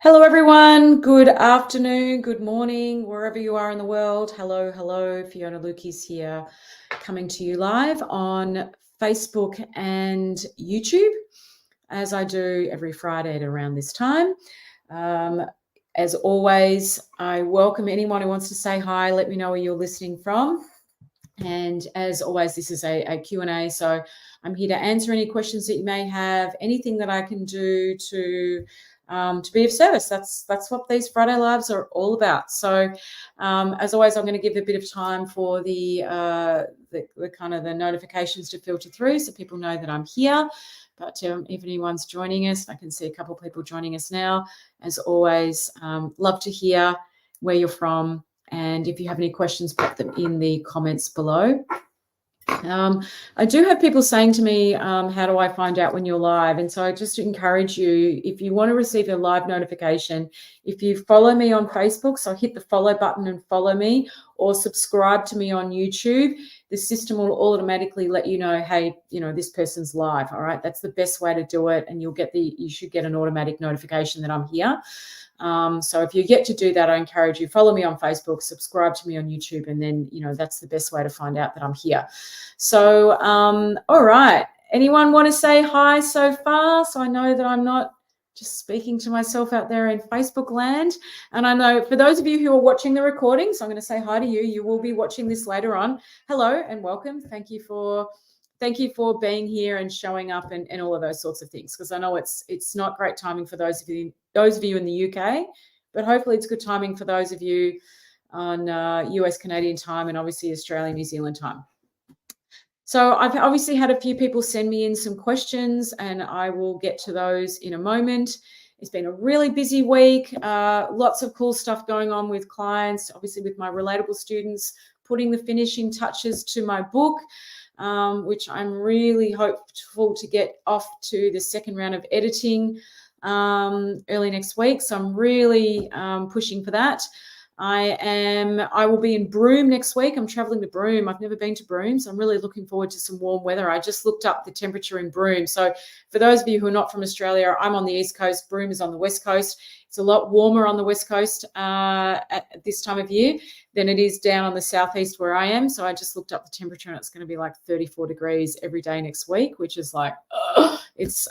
Hello, everyone. Good afternoon, good morning, wherever you are in the world. Hello, hello. Fiona Lukeis here, coming to you live on Facebook and YouTube, as I do every Friday at around this time. As always, I welcome anyone who wants to say hi. Let me know where you're listening from. And as always, this is a Q&A, so I'm here to answer any questions that you may have, anything that I can do to be of service. That's what these Friday Lives are all about. So as always, I'm going to give a bit of time for the kind of the notifications to filter through so people know that I'm here. But if anyone's joining us, I can see a couple of people joining us now. As always, love to hear where you're from. And if you have any questions, put them in the comments below. I do have people saying to me, how do I find out when you're live? And so I just encourage you, if you want to receive a live notification, if you follow me on Facebook, so hit the follow button and follow me, or subscribe to me on YouTube, the system will automatically let you know, hey, this person's live. All right, that's the best way to do it. And you should get an automatic notification that I'm here. So if you're yet to do that, I encourage you, follow me on Facebook, subscribe to me on YouTube, and then, that's the best way to find out that I'm here. So, all right. Anyone want to say hi so far? So I know that I'm not just speaking to myself out there in Facebook land. And I know for those of you who are watching the recording, so I'm going to say hi to you. You will be watching this later on. Hello and welcome. Thank you for being here and showing up and all of those sorts of things, because I know it's not great timing for those of you in the UK, but hopefully it's good timing for those of you on US Canadian time and obviously Australian New Zealand time. So I've obviously had a few people send me in some questions, and I will get to those in a moment. It's been a really busy week, lots of cool stuff going on with clients, obviously with my relatable students, putting the finishing touches to my book, which I'm really hopeful to get off to the second round of editing early next week. So I'm really pushing for that. I will be in Broome next week. I'm traveling to Broome. I've never been to Broome, so I'm really looking forward to some warm weather. I just looked up the temperature in Broome. So for those of you who are not from Australia, I'm on the East Coast. Broome is on the West Coast. It's a lot warmer on the West Coast at this time of year than it is down on the Southeast where I am. So I just looked up the temperature, and it's going to be like 34 degrees every day next week, which is like,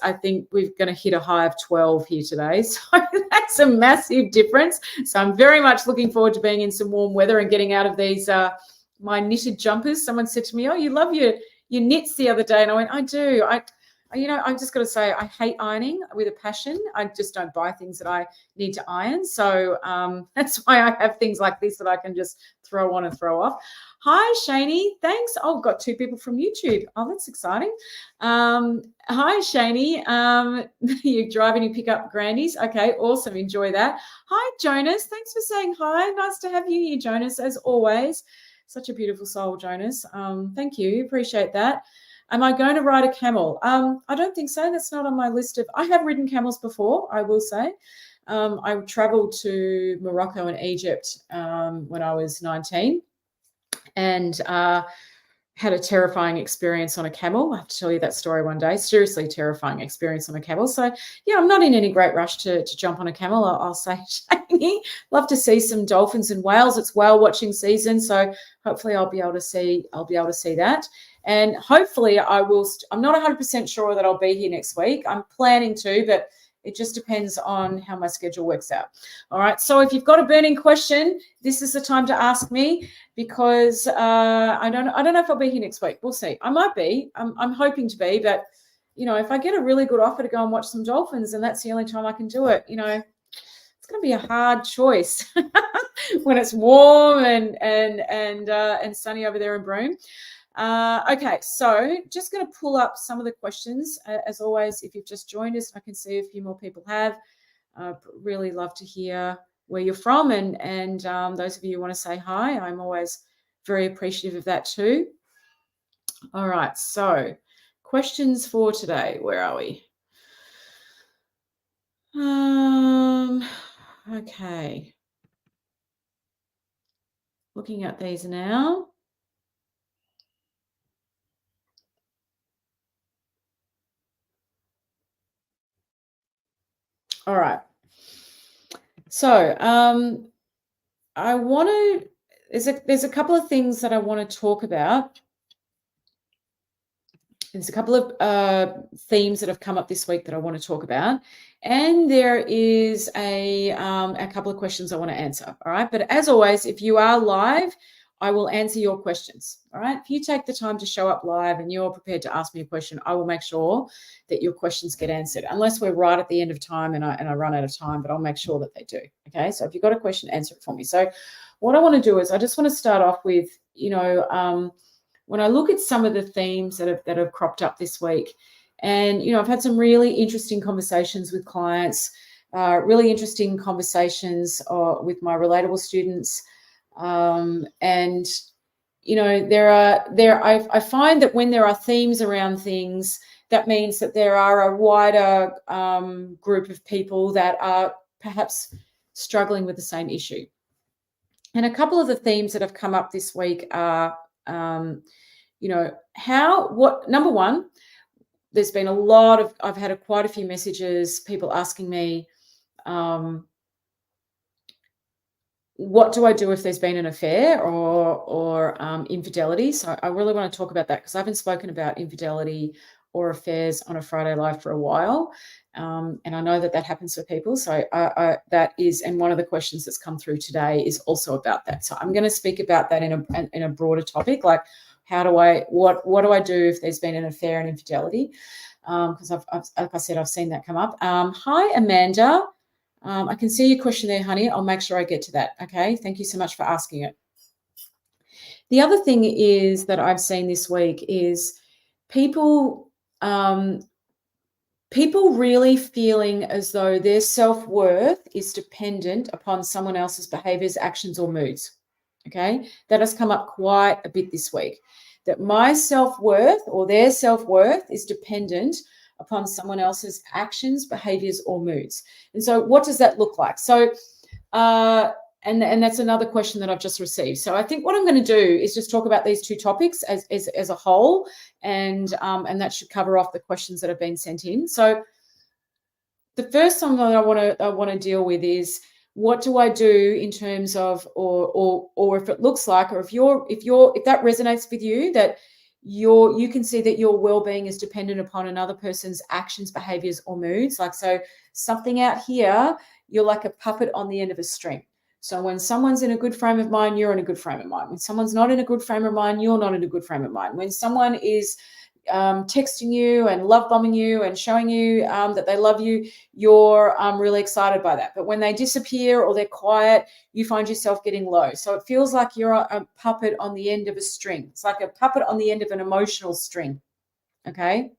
I think we're going to hit a high of 12 here today. So that's a massive difference. So I'm very much looking forward to being in some warm weather and getting out of these my knitted jumpers. Someone said to me, oh, you love your knits the other day. And I went, I do. I've just got to say, I hate ironing with a passion. I just don't buy things that I need to iron. So that's why I have things like this that I can just throw on and throw off. Hi, Shani. Thanks. Oh, got two people from YouTube. Oh, that's exciting. Hi, Shani. You're driving, you pick up Grandies. Okay, awesome. Enjoy that. Hi, Jonas. Thanks for saying hi. Nice to have you here, Jonas, as always. Such a beautiful soul, Jonas. Thank you. Appreciate that. Am I going to ride a camel? I don't think so. That's not on my list of. I have ridden camels before, I will say. I traveled to Morocco and Egypt when I was 19 and had a terrifying experience on a camel. I have to tell you that story one day. Seriously terrifying experience on a camel. So, yeah, I'm not in any great rush to jump on a camel, I'll say. Love to see some dolphins and whales. It's whale watching season, so hopefully I'll be able to see that. And hopefully I will. I'm not 100% sure that I'll be here next week. I'm planning to, but it just depends on how my schedule works out. All right. So if you've got a burning question, this is the time to ask me, because I don't know if I'll be here next week. We'll see. I might be. I'm hoping to be, but if I get a really good offer to go and watch some dolphins, and that's the only time I can do it, it's going to be a hard choice when it's warm and sunny over there in Broome. Okay, so just going to pull up some of the questions. As always, if you've just joined us, I can see a few more people have. Really love to hear where you're from, and those of you who want to say hi, I'm always very appreciative of that too. All right, so questions for today. Where are we? Okay. Looking at these now. All right. So I want to, there's a couple of things that I want to talk about. There's a couple of themes that have come up this week that I want to talk about. And there is a couple of questions I want to answer. All right. But as always, if you are live, I will answer your questions. All right. If you take the time to show up live and you're prepared to ask me a question, I will make sure that your questions get answered, unless we're right at the end of time and I run out of time, but I'll make sure that they do. Okay. So if you've got a question, answer it for me. So what I want to do is I just want to start off with, when I look at some of the themes that have cropped up this week, and I've had some really interesting conversations with clients, really interesting conversations with my relatable students, and I find that when there are themes around things, that means that there are a wider group of people that are perhaps struggling with the same issue. And a couple of the themes that have come up this week are, number one, there's been I've had quite a few messages, people asking me, what do I do if there's been an affair or infidelity? So I really want to talk about that because I haven't spoken about infidelity or affairs on a Friday Live for a while. And I know that happens for people. So that is, and one of the questions that's come through today is also about that. So I'm going to speak about that in a broader topic, like what do I do if there's been an affair and infidelity? Because like I said, I've seen that come up. Hi, Amanda. I can see your question there, honey. I'll make sure I get to that. Okay. Thank you so much for asking it. The other thing is that I've seen this week is people really feeling as though their self-worth is dependent upon someone else's behaviors, actions, or moods. Okay. That has come up quite a bit this week, that my self-worth or their self-worth is dependent upon someone else's actions, behaviors, or moods. And so what does that look like? So, and that's another question that I've just received. So I think what I'm going to do is just talk about these two topics as a whole, and that should cover off the questions that have been sent in. So the first thing that I want to deal with is, what do I do in terms of, or if it looks like, or if that resonates with you, that you can see that your well-being is dependent upon another person's actions, behaviors, or moods. Like, so something out here, you're like a puppet on the end of a string. So when someone's in a good frame of mind, you're in a good frame of mind. When someone's not in a good frame of mind, you're not in a good frame of mind. When someone is texting you and love bombing you and showing you that they love you, you're really excited by that. But when they disappear or they're quiet, you find yourself getting low. So it feels like you're a puppet on the end of a string. It's like a puppet on the end of an emotional string. Okay.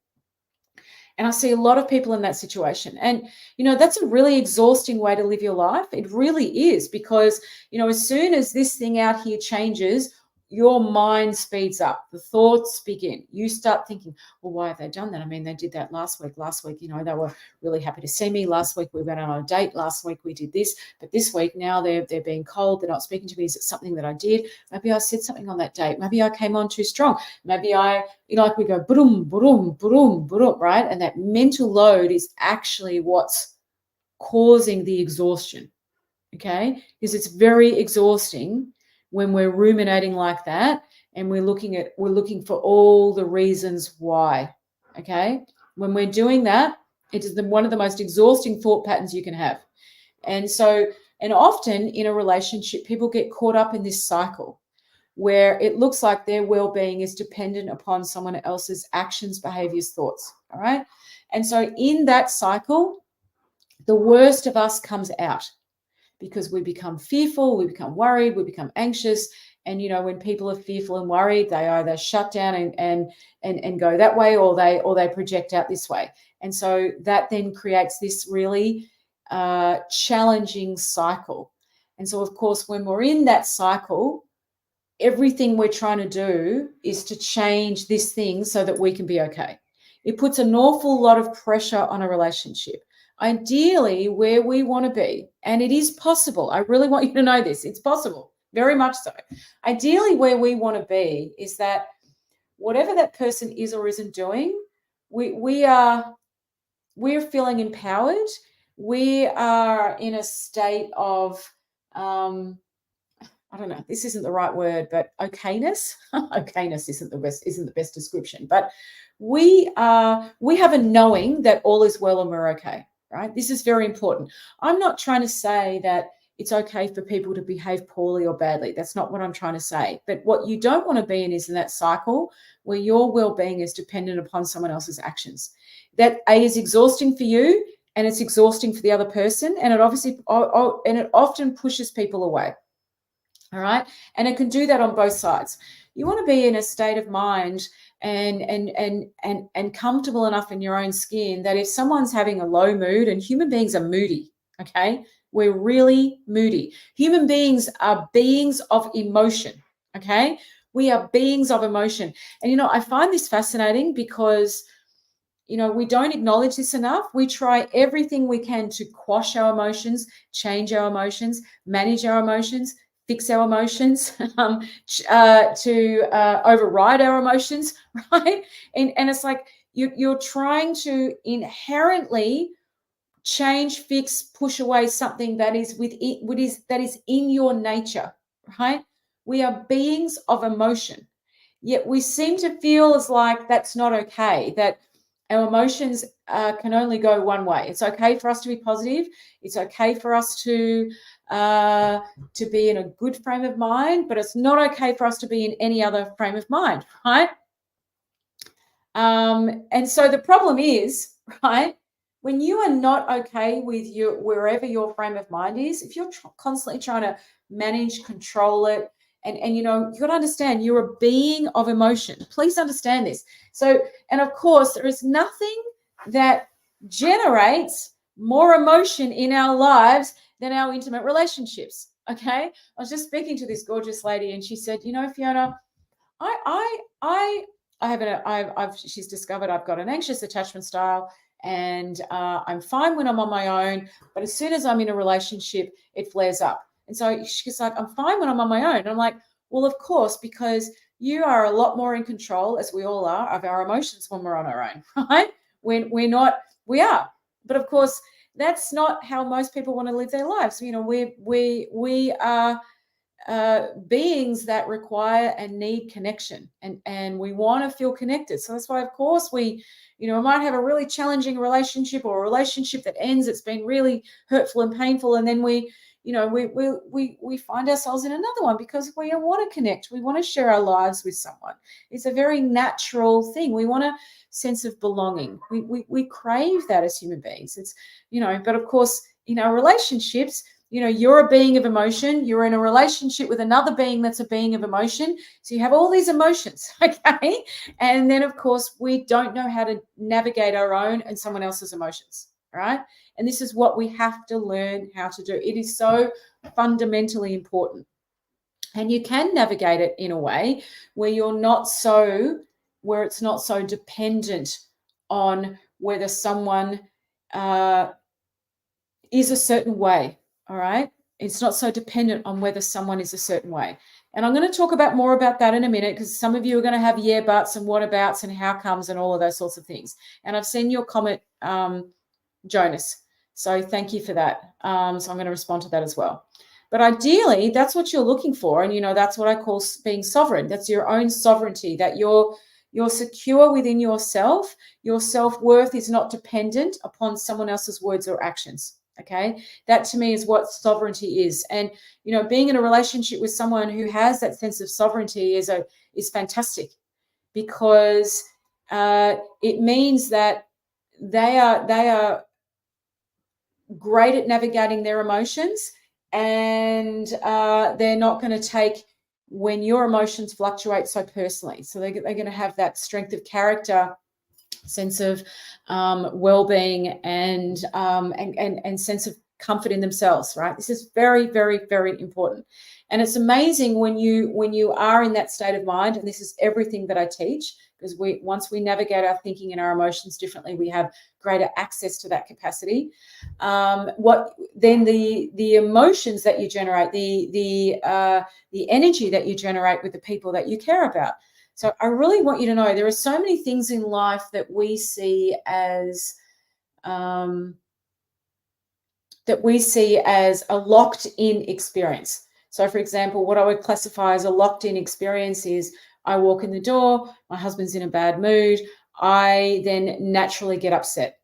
And I see a lot of people in that situation. And, that's a really exhausting way to live your life. It really is, because, as soon as this thing out here changes, your mind speeds up. The thoughts begin. You start thinking, well, why have they done that? I mean, they did that last week. Last week, they were really happy to see me. Last week, we went on a date. Last week, we did this. But this week, now they're being cold. They're not speaking to me. Is it something that I did? Maybe I said something on that date. Maybe I came on too strong. Maybe like we go, boom, boom, boom, boom, right? And that mental load is actually what's causing the exhaustion. Okay? Because it's very exhausting when we're ruminating like that, and we're looking for all the reasons why. Okay? When we're doing that, it is one of the most exhausting thought patterns you can have. And often in a relationship, people get caught up in this cycle where it looks like their well-being is dependent upon someone else's actions, behaviors, thoughts. All right? And so in that cycle, the worst of us comes out, because we become fearful, we become worried, we become anxious. And, when people are fearful and worried, they either shut down and go that way, or they project out this way. And so that then creates this really challenging cycle. And so, of course, when we're in that cycle, everything we're trying to do is to change this thing so that we can be okay. It puts an awful lot of pressure on a relationship. Ideally, where we want to be, and it is possible, I really want you to know this, it's possible, very much so. Ideally, where we want to be is that whatever that person is or isn't doing, we're feeling empowered, we are in a state of, I don't know, this isn't the right word, but okayness. Okayness isn't the best description, but we have a knowing that all is well and we're okay, right? This is very important. I'm not trying to say that it's okay for people to behave poorly or badly. That's not what I'm trying to say. But what you don't want to be in is in that cycle where your well-being is dependent upon someone else's actions. That is exhausting for you, and it's exhausting for the other person, and it obviously and it often pushes people away. All right. And it can do that on both sides. You want to be in a state of mind and comfortable enough in your own skin that if someone's having a low mood, and human beings are moody, okay? We're really moody. Human beings are beings of emotion, okay? We are beings of emotion. And I find this fascinating because we don't acknowledge this enough. We try everything we can to quash our emotions, change our emotions, manage our emotions, fix our emotions, to override our emotions, right? And it's like you're trying to inherently change, fix, push away something that is that is in your nature, right? We are beings of emotion. Yet we seem to feel as like that's not okay, that our emotions can only go one way. It's okay for us to be positive. It's okay for us to be in a good frame of mind, but it's not okay for us to be in any other frame of mind, right? And so the problem is, right, when you are not okay with wherever your frame of mind is, if you're constantly trying to manage, control it, and you got to understand you're a being of emotion. Please understand this. So, and of course, there is nothing that generates more emotion in our lives than our intimate relationships. Okay, I was just speaking to this gorgeous lady, and she said, Fiona, I have she's discovered I've got an anxious attachment style, and I'm fine when I'm on my own, but as soon as I'm in a relationship, it flares up. And so she's like, I'm fine when I'm on my own. And I'm like, well, of course, because you are a lot more in control, as we all are, of our emotions when we're on our own, right? When we're not, we are. But of course, that's not how most people want to live their lives. We are beings that require and need connection, and we want to feel connected. So that's why, of course, we might have a really challenging relationship, or a relationship that ends, it's been really hurtful and painful, and then we find ourselves in another one because we want to connect, we want to share our lives with someone. It's a very natural thing. We want a sense of belonging. We crave that as human beings. It's but of course, in our relationships, you're a being of emotion. You're in a relationship with another being that's a being of emotion. So you have all these emotions, okay? And then, of course, we don't know how to navigate our own and someone else's emotions, all right? And this is what we have to learn how to do. It is so fundamentally important. And you can navigate it in a way where where it's not so dependent on whether someone is a certain way, all right? It's not so dependent on whether someone is a certain way. And I'm going to talk about more about that in a minute, because some of you are going to have yeah buts and what abouts and how comes and all of those sorts of things. And I've seen your comment, Jonas. So thank you for that. So I'm going to respond to that as well. But ideally, that's what you're looking for. And, that's what I call being sovereign. That's your own sovereignty, that you're secure within yourself. Your self-worth is not dependent upon someone else's words or actions. Okay, that to me is what sovereignty is. And being in a relationship with someone who has that sense of sovereignty is fantastic, because it means that they are great at navigating their emotions, and they're not going to take when your emotions fluctuate so personally. So they're going to have that strength of character, sense of well-being, and sense of comfort in themselves, right? This is very, very, very important. And it's amazing when you are in that state of mind, and this is everything that I teach, because once we navigate our thinking and our emotions differently, we have greater access to that capacity. What then the emotions that you generate, the energy that you generate with the people that you care about. So I really want you to know there are so many things in life that we see as that we see as a locked-in experience. So, for example, what I would classify as a locked-in experience is I walk in the door, my husband's in a bad mood, I then naturally get upset,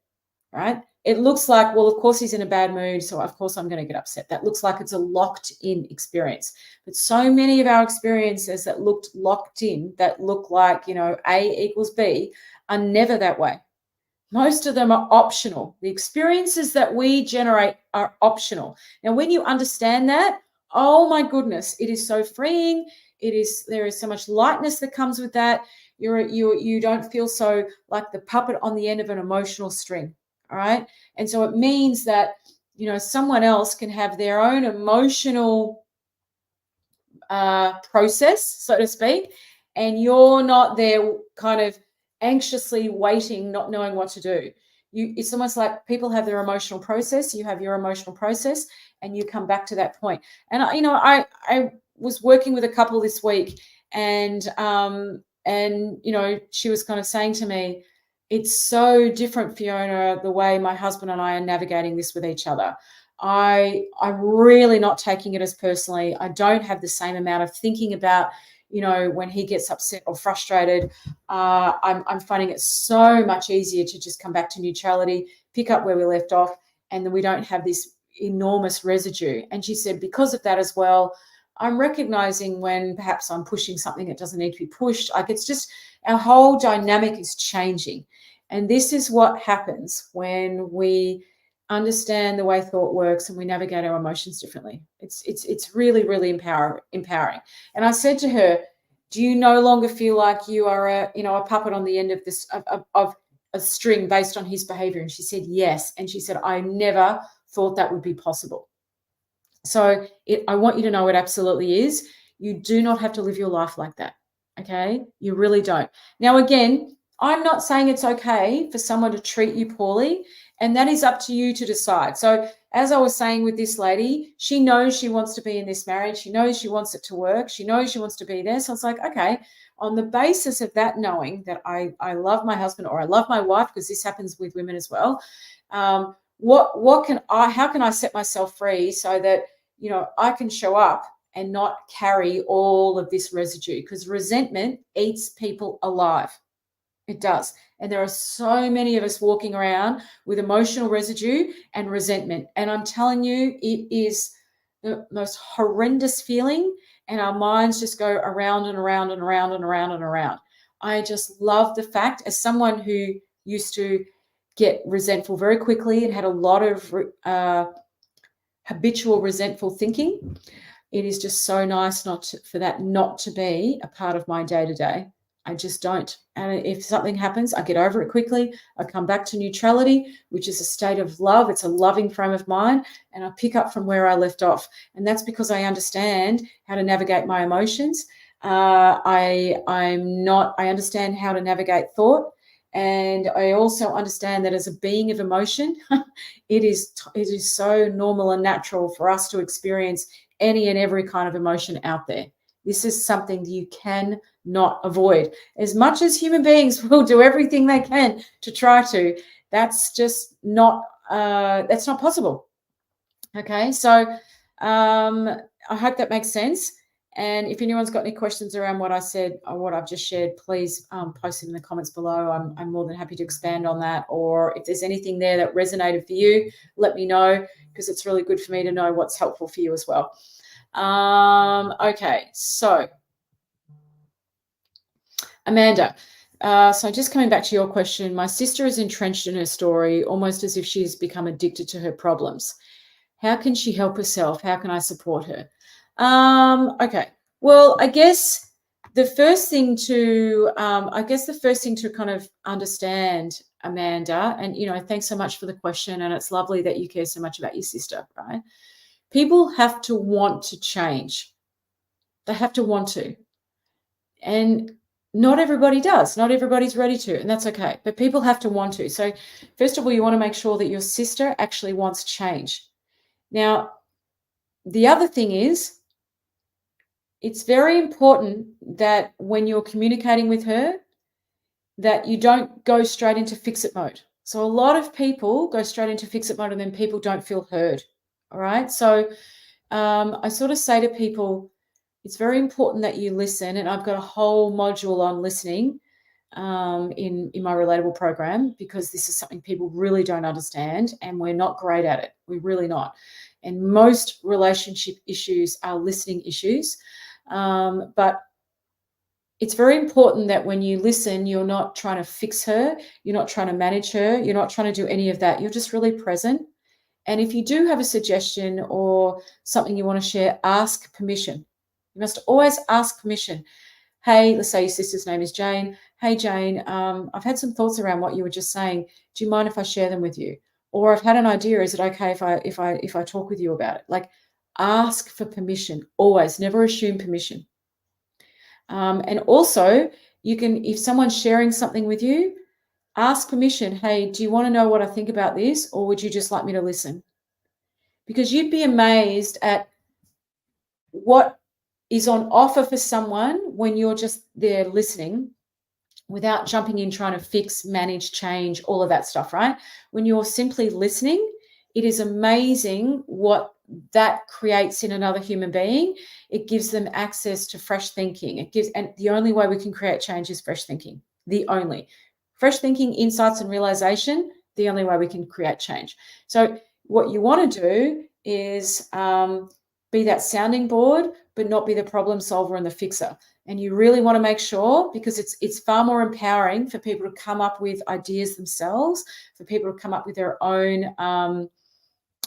right? It looks like, well, of course he's in a bad mood, so of course I'm going to get upset. That looks like it's a locked-in experience. But so many of our experiences that looked locked in, that look like, A equals B, are never that way. Most of them are optional. The experiences that we generate are optional. Now, when you understand that, oh my goodness, it is so freeing. There is so much lightness that comes with that. You don't feel so like the puppet on the end of an emotional string. All right. And so it means that, someone else can have their own emotional process, so to speak, and you're not there kind of anxiously waiting, not knowing what to do. It's almost like people have their emotional process, you have your emotional process, and you come back to that point. And I was working with a couple this week, and she was kind of saying to me, it's so different, Fiona, the way my husband and I are navigating this with each other. I'm really not taking it as personally. I don't have the same amount of thinking about, when he gets upset or frustrated. I'm finding it so much easier to just come back to neutrality, pick up where we left off, and then we don't have this enormous residue. And she said, because of that as well, I'm recognizing when perhaps I'm pushing something that doesn't need to be pushed. Like, it's just our whole dynamic is changing. And this is what happens when we understand the way thought works and we navigate our emotions differently. It's really, really empowering. And I said to her, do you no longer feel like you are a puppet on the end of this of a string based on his behavior? And she said yes. And she said, I never thought that would be possible. So I want you to know it absolutely is. You do not have to live your life like that. Okay? You really don't. Now, again, I'm not saying it's okay for someone to treat you poorly, and that is up to you to decide. So as I was saying with this lady, she knows she wants to be in this marriage. She knows she wants it to work. She knows she wants to be there. So it's like, okay, on the basis of that, knowing that I love my husband or I love my wife, because this happens with women as well, how can I set myself free so that, I can show up and not carry all of this residue? Because resentment eats people alive. It does. And there are so many of us walking around with emotional residue and resentment. And I'm telling you, it is the most horrendous feeling. And our minds just go around and around and around and around and around. I just love the fact, as someone who used to get resentful very quickly and had a lot of habitual resentful thinking, it is just so nice for that not to be a part of my day-to-day. I just don't. And if something happens, I get over it quickly. I come back to neutrality, which is a state of love. It's a loving frame of mind. And I pick up from where I left off. And that's because I understand how to navigate my emotions. I understand how to navigate thought. And I also understand that as a being of emotion, it is so normal and natural for us to experience any and every kind of emotion out there. This is something you cannot avoid. As much as human beings will do everything they can to try to, that's just not that's not possible. Okay, so I hope that makes sense. And if anyone's got any questions around what I said or what I've just shared, please post it in the comments below. I'm more than happy to expand on that. Or if there's anything there that resonated for you, let me know, because it's really good for me to know what's helpful for you as well. Okay, so Amanda, so just coming back to your question, my sister is entrenched in her story, almost as if she's become addicted to her problems. How can she help herself? How can I support her? Okay, well, I guess the first thing to kind of understand, Amanda, and thanks so much for the question, and it's lovely that you care so much about your sister, right? People have to want to change. They have to want to. And not everybody does. Not everybody's ready to, and that's okay. But people have to want to. So first of all, you want to make sure that your sister actually wants change. Now, the other thing is, it's very important that when you're communicating with her, that you don't go straight into fix-it mode. So a lot of people go straight into fix it mode and then people don't feel heard. All right. So I sort of say to people, it's very important that you listen. And I've got a whole module on listening in my relatable program, because this is something people really don't understand and we're not great at it. We're really not. And most relationship issues are listening issues. But it's very important that when you listen, you're not trying to fix her, you're not trying to manage her, you're not trying to do any of that. You're just really present. And if you do have a suggestion or something you want to share, ask permission. You must always ask permission. Hey, let's say your sister's name is Jane. Hey, Jane, I've had some thoughts around what you were just saying. Do you mind if I share them with you? Or I've had an idea. Is it okay if I talk with you about it? Like, ask for permission. Always, never assume permission. And also, you can, if someone's sharing something with you, ask permission. Hey, do you want to know what I think about this, or would you just like me to listen? Because you'd be amazed at what is on offer for someone when you're just there listening without jumping in, trying to fix, manage, change, all of that stuff, right? When you're simply listening, it is amazing what that creates in another human being. It gives them access to fresh thinking. And the only way we can create change is fresh thinking. The only fresh thinking, insights, and realization. The only way we can create change. So what you want to do is be that sounding board, but not be the problem solver and the fixer. And you really want to make sure, because it's far more empowering for people to come up with ideas themselves, for people to come up with their own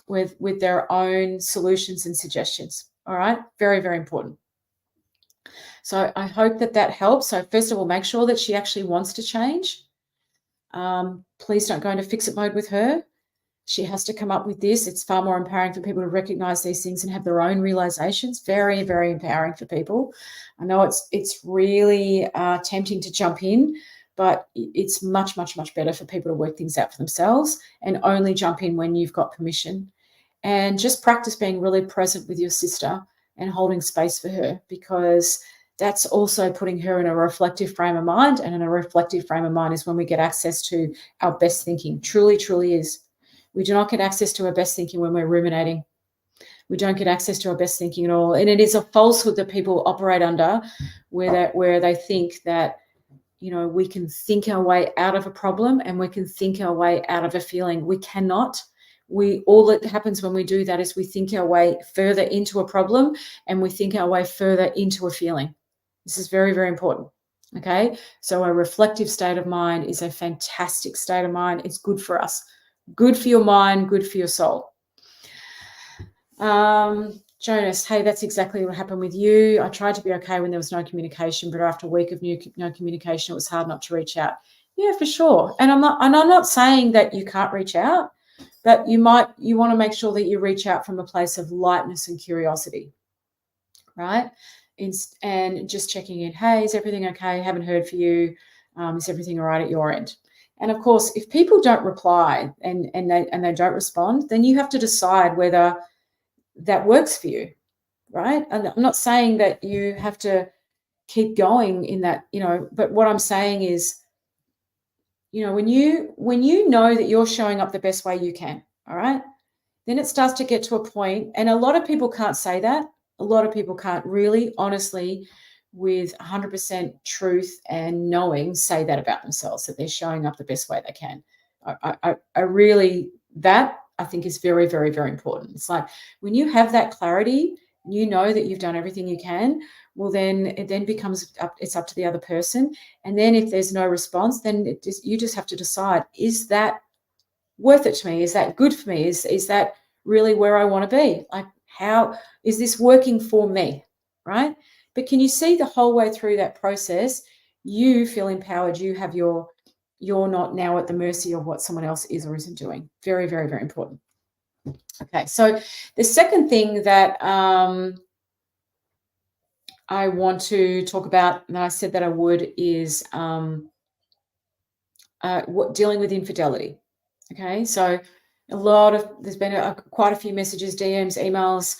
with their own solutions and suggestions. All right, very, very important. So I hope that helps. So first of all, make sure that she actually wants to change. Please don't go into fix it mode with her. She has to come up with this. It's far more empowering for people to recognize these things and have their own realizations. Very, very empowering for people. I know it's really tempting to jump in, but it's much, much, much better for people to work things out for themselves, and only jump in when you've got permission. And just practice being really present with your sister and holding space for her, because that's also putting her in a reflective frame of mind. And in a reflective frame of mind is when we get access to our best thinking. Truly, truly is. We do not get access to our best thinking when we're ruminating. We don't get access to our best thinking at all. And it is a falsehood that people operate under, where they think that, we can think our way out of a problem and we can think our way out of a feeling. We cannot. All that happens when we do that is we think our way further into a problem and we think our way further into a feeling. This is very, very important. Okay. So a reflective state of mind is a fantastic state of mind. It's good for us. Good for your mind, good for your soul. Jonas, hey, that's exactly what happened with you. I tried to be okay when there was no communication, but after a week of no communication, it was hard not to reach out. Yeah, for sure. And I'm not saying that you can't reach out, but you want to make sure that you reach out from a place of lightness and curiosity, right? And just checking in. Hey, is everything okay? Haven't heard from you. Is everything all right at your end? And of course, if people don't reply and they don't respond, then you have to decide whether that works for you, right? And I'm not saying that you have to keep going in that, but what I'm saying is, when you know that you're showing up the best way you can, all right, then it starts to get to a point, and a lot of people can't say that. A lot of people can't really, honestly, with 100% truth and knowing, say that about themselves, that they're showing up the best way they can. I really, that I think is very, very, very important. It's like when you have that clarity, you know that you've done everything you can, well, then it then becomes it's up to the other person. And then if there's no response, then you just have to decide, is that worth it to me? Is that good for me? Is that really where I want to be? Like, how is this working for me? Right? But can you see the whole way through that process, you feel empowered, you're not now at the mercy of what someone else is or isn't doing. Very, very, very important. Okay, so the second thing that I want to talk about, and I said that I would, is dealing with infidelity. Okay, so there's been quite a few messages, DMs, emails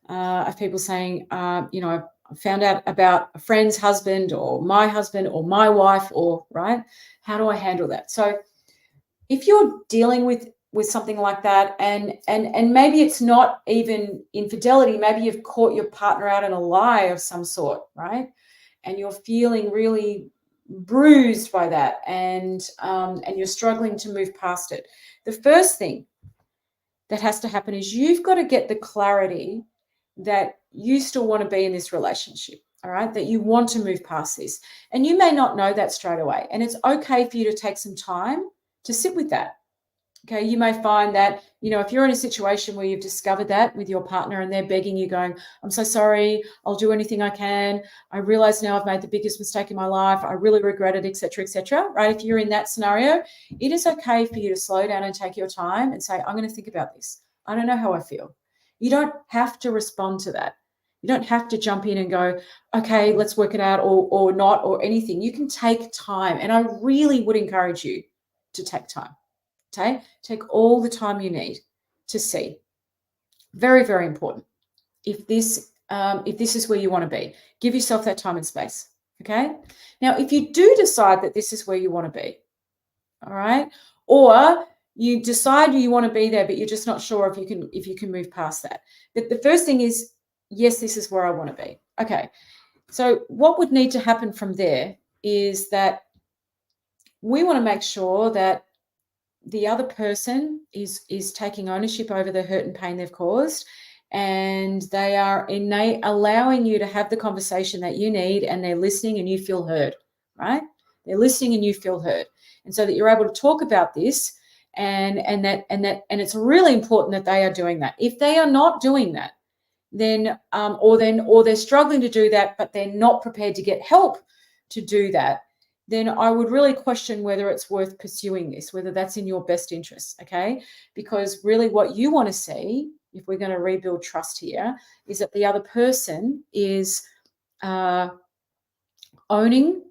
of people saying, I found out about a friend's husband or my husband or my wife, or right, how do I handle that? So if you're dealing with something like that, and maybe it's not even infidelity, maybe you've caught your partner out in a lie of some sort, right? And you're feeling really bruised by that, and you're struggling to move past it. The first thing that has to happen is you've got to get the clarity that you still want to be in this relationship, all right? That you want to move past this. And you may not know that straight away. And it's okay for you to take some time to sit with that. Okay, you may find that, if you're in a situation where you've discovered that with your partner and they're begging you, going, I'm so sorry, I'll do anything I can. I realize now I've made the biggest mistake in my life. I really regret it, etc., right? If you're in that scenario, it is okay for you to slow down and take your time and say, I'm going to think about this. I don't know how I feel. You don't have to respond to that. You don't have to jump in and go, okay, let's work it out, or not, or anything. You can take time. And I really would encourage you to take time. Okay, take all the time you need to see. Very, very important. If this is where you want to be, give yourself that time and space. Okay. Now, if you do decide that this is where you want to be, all right, or you decide you want to be there, but you're just not sure if you can move past that. But the first thing is, yes, this is where I want to be. Okay. So what would need to happen from there is that we want to make sure that the other person is taking ownership over the hurt and pain they've caused, and they are allowing you to have the conversation that you need, and they're listening and you feel heard, right? They're listening and you feel heard. And so that you're able to talk about this, and it's really important that they are doing that. If they are not doing that, then or they're struggling to do that, but they're not prepared to get help to do that, then I would really question whether it's worth pursuing this, whether that's in your best interest, okay? Because really what you want to see, if we're going to rebuild trust here, is that the other person is owning,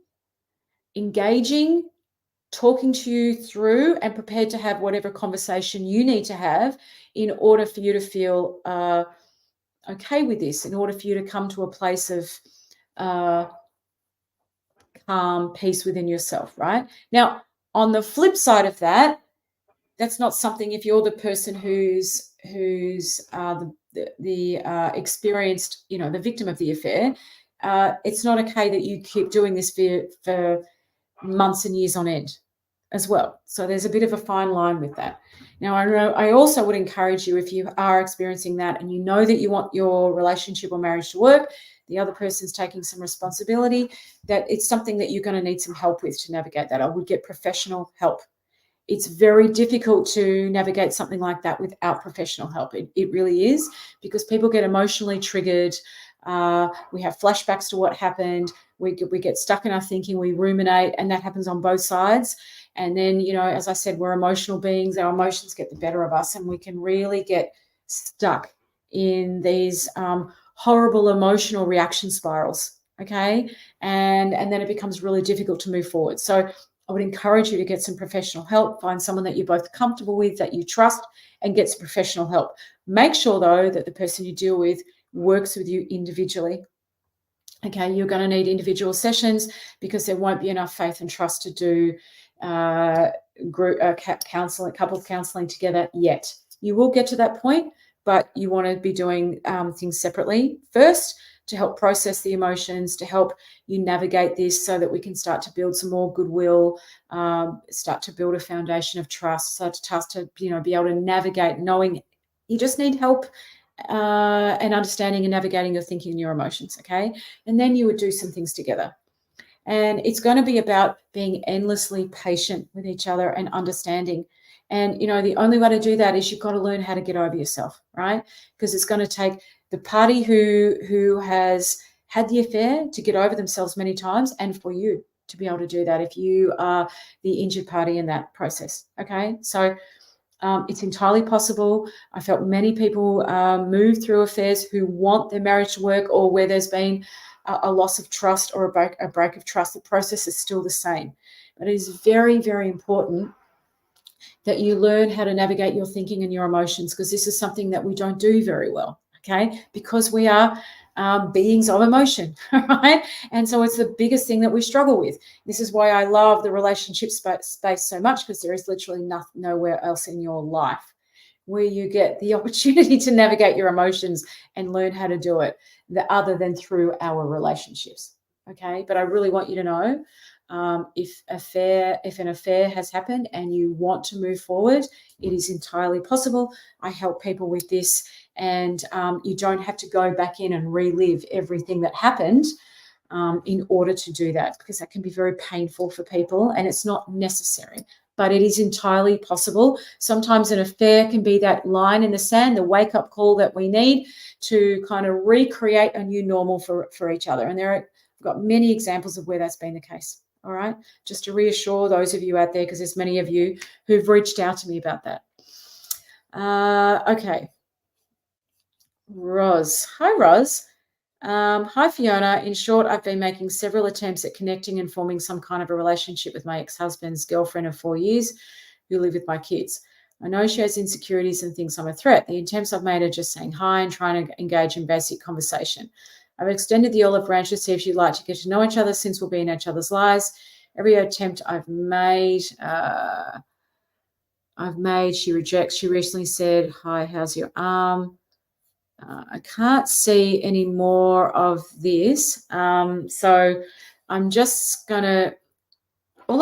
engaging, talking to you through, and prepared to have whatever conversation you need to have in order for you to feel okay with this, in order for you to come to a place of calm, peace within yourself, right? Now, on the flip side of that, that's not something, if you're the person who's the experienced, the victim of the affair, it's not okay that you keep doing this for months and years on end as well. So there's a bit of a fine line with that. Now, I also would encourage you, if you are experiencing that and you know that you want your relationship or marriage to work, the other person's taking some responsibility, that it's something that you're going to need some help with to navigate that. I would get professional help. It's very difficult to navigate something like that without professional help. It really is, because people get emotionally triggered. We have flashbacks to what happened. We get stuck in our thinking, we ruminate, and that happens on both sides. And then, as I said, we're emotional beings. Our emotions get the better of us, and we can really get stuck in these horrible emotional reaction spirals, okay? And then it becomes really difficult to move forward. So I would encourage you to get some professional help. Find someone that you're both comfortable with, that you trust, and get some professional help. Make sure, though, that the person you deal with works with you individually. Okay, you're going to need individual sessions, because there won't be enough faith and trust to do group counseling, couples counseling together yet. You will get to that point, but you want to be doing things separately first, to help process the emotions, to help you navigate this, so that we can start to build some more goodwill, start to build a foundation of trust, start to be able to navigate, knowing you just need help and understanding and navigating your thinking and your emotions, okay? And then you would do some things together. And it's going to be about being endlessly patient with each other and understanding. And, the only way to do that is you've got to learn how to get over yourself, right? Because it's going to take the party who has had the affair to get over themselves many times, and for you to be able to do that if you are the injured party in that process, okay? So it's entirely possible. I felt many people move through affairs who want their marriage to work, or where there's been a loss of trust or a break of trust. The process is still the same. But it is very, very important that you learn how to navigate your thinking and your emotions, because this is something that we don't do very well, okay? Because we are beings of emotion, right? And so it's the biggest thing that we struggle with. This is why I love the relationship space so much, because there is literally nowhere else in your life where you get the opportunity to navigate your emotions and learn how to do it other than through our relationships. Okay, but I really want you to know, if an affair has happened and you want to move forward, it is entirely possible. I help people with this, and you don't have to go back in and relive everything that happened in order to do that, because that can be very painful for people, and it's not necessary. But it is entirely possible. Sometimes an affair can be that line in the sand, the wake-up call that we need to kind of recreate a new normal for each other. And I've got many examples of where that's been the case. All right, just to reassure those of you out there, because there's many of you who've reached out to me about that. Okay. Roz. Hi, Roz. Hi, Fiona. In short, I've been making several attempts at connecting and forming some kind of a relationship with my ex-husband's girlfriend of 4 years who live with my kids. I know she has insecurities and thinks I'm a threat. The attempts I've made are just saying hi and trying to engage in basic conversation. I've extended the olive branch to see if she'd like to get to know each other, since we'll be in each other's lives. Every attempt I've made, she rejects. She recently said, hi, how's your arm? I can't see any more of this. So I'm just all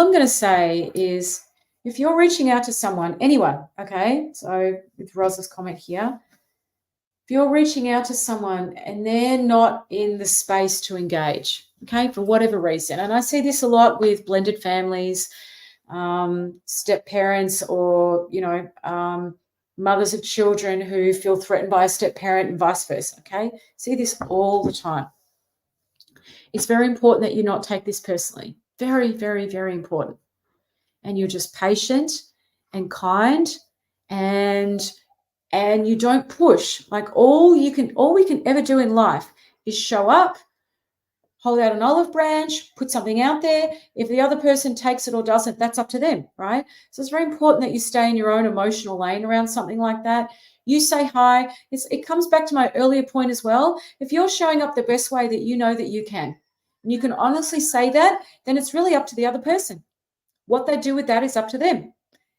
I'm going to say is, if you're reaching out to someone, anyone, okay, so with Roz's comment here, if you're reaching out to someone and they're not in the space to engage, okay, for whatever reason, and I see this a lot with blended families, step parents, or, mothers of children who feel threatened by a step parent and vice versa, okay? See this all the time. It's very important that you not take this personally. Very, very, very important. And you're just patient and kind, and you don't push. Like, all we can ever do in life is show up, hold out an olive branch, put something out there. If the other person takes it or doesn't, that's up to them, right? So it's very important that you stay in your own emotional lane around something like that. You say hi. It comes back to my earlier point as well. If you're showing up the best way that you know that you can, and you can honestly say that, then it's really up to the other person. What they do with that is up to them.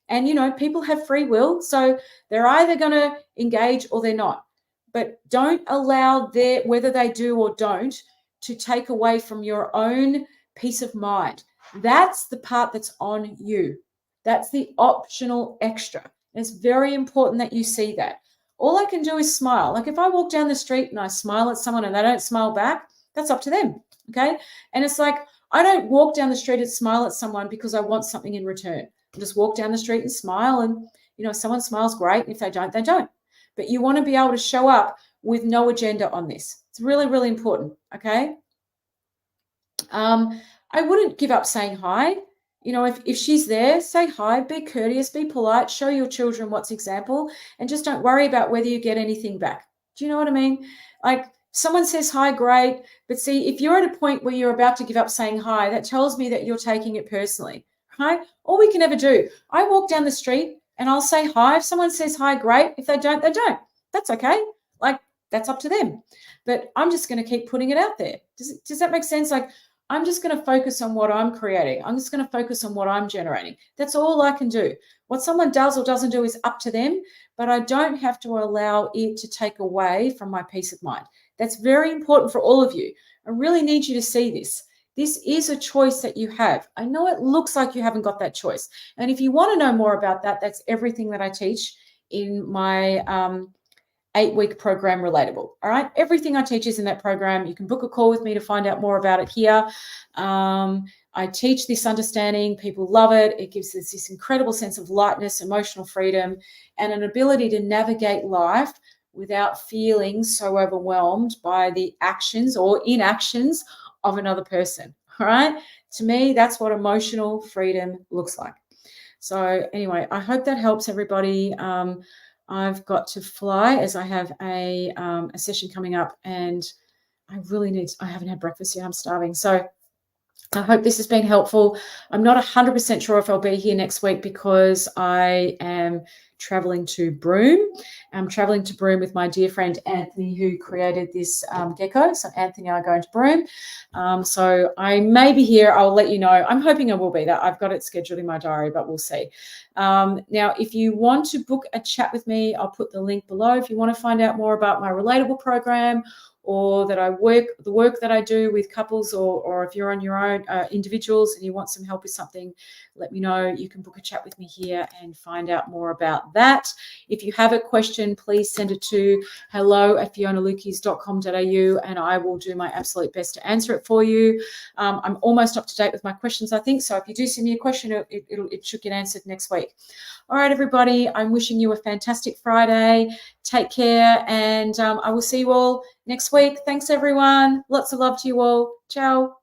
And, people have free will, so they're either going to engage or they're not. But don't allow whether they do or don't to take away from your own peace of mind. That's the part that's on you. That's the optional extra. And it's very important that you see that. All I can do is smile. Like, if I walk down the street and I smile at someone and they don't smile back, that's up to them, okay? And it's like, I don't walk down the street and smile at someone because I want something in return. I just walk down the street and smile, and, if someone smiles, great. If they don't, they don't. But you want to be able to show up with no agenda on this. It's really, really important, okay? I wouldn't give up saying hi. If she's there, say hi, be courteous, be polite, show your children what's example, and just don't worry about whether you get anything back. Do you know what I mean? Like, someone says hi, great. But see, if you're at a point where you're about to give up saying hi, that tells me that you're taking it personally, right? All we can ever do, I walk down the street and I'll say hi. If someone says hi, great. If they don't, they don't. That's okay. Like, that's up to them. But I'm just going to keep putting it out there. Does that make sense? Like, I'm just going to focus on what I'm creating. I'm just going to focus on what I'm generating. That's all I can do. What someone does or doesn't do is up to them, but I don't have to allow it to take away from my peace of mind. That's very important for all of you. I really need you to see this. This is a choice that you have. I know it looks like you haven't got that choice. And if you want to know more about that, that's everything that I teach in my 8-week program, Relatable. All right. Everything I teach is in that program. You can book a call with me to find out more about it here. I teach this understanding. People love it. It gives us this incredible sense of lightness, emotional freedom, and an ability to navigate life without feeling so overwhelmed by the actions or inactions of another person. All right. To me, that's what emotional freedom looks like. So anyway, I hope that helps everybody. I've got to fly as I have a session coming up, and I haven't had breakfast yet. I'm starving. So I hope this has been helpful. I'm not 100% sure if I'll be here next week because I am traveling to Broome. I'm traveling to Broome with my dear friend Anthony, who created this gecko. So Anthony and I are going to Broome. So I may be here. I'll let you know. I'm hoping I will be there. I've got it scheduled in my diary, but we'll see. Now, if you want to book a chat with me, I'll put the link below. If you want to find out more about my Relatable program, or that the work that I do with couples, or if you're on your own, individuals, and you want some help with something, let me know. You can book a chat with me here and find out more about that. If you have a question, please send it to hello@fionalukeis.com.au, and I will do my absolute best to answer it for you. I'm almost up to date with my questions, I think. So if you do send me a question, it should get answered next week. All right, everybody, I'm wishing you a fantastic Friday. Take care, and I will see you all next week. Thanks, everyone. Lots of love to you all. Ciao.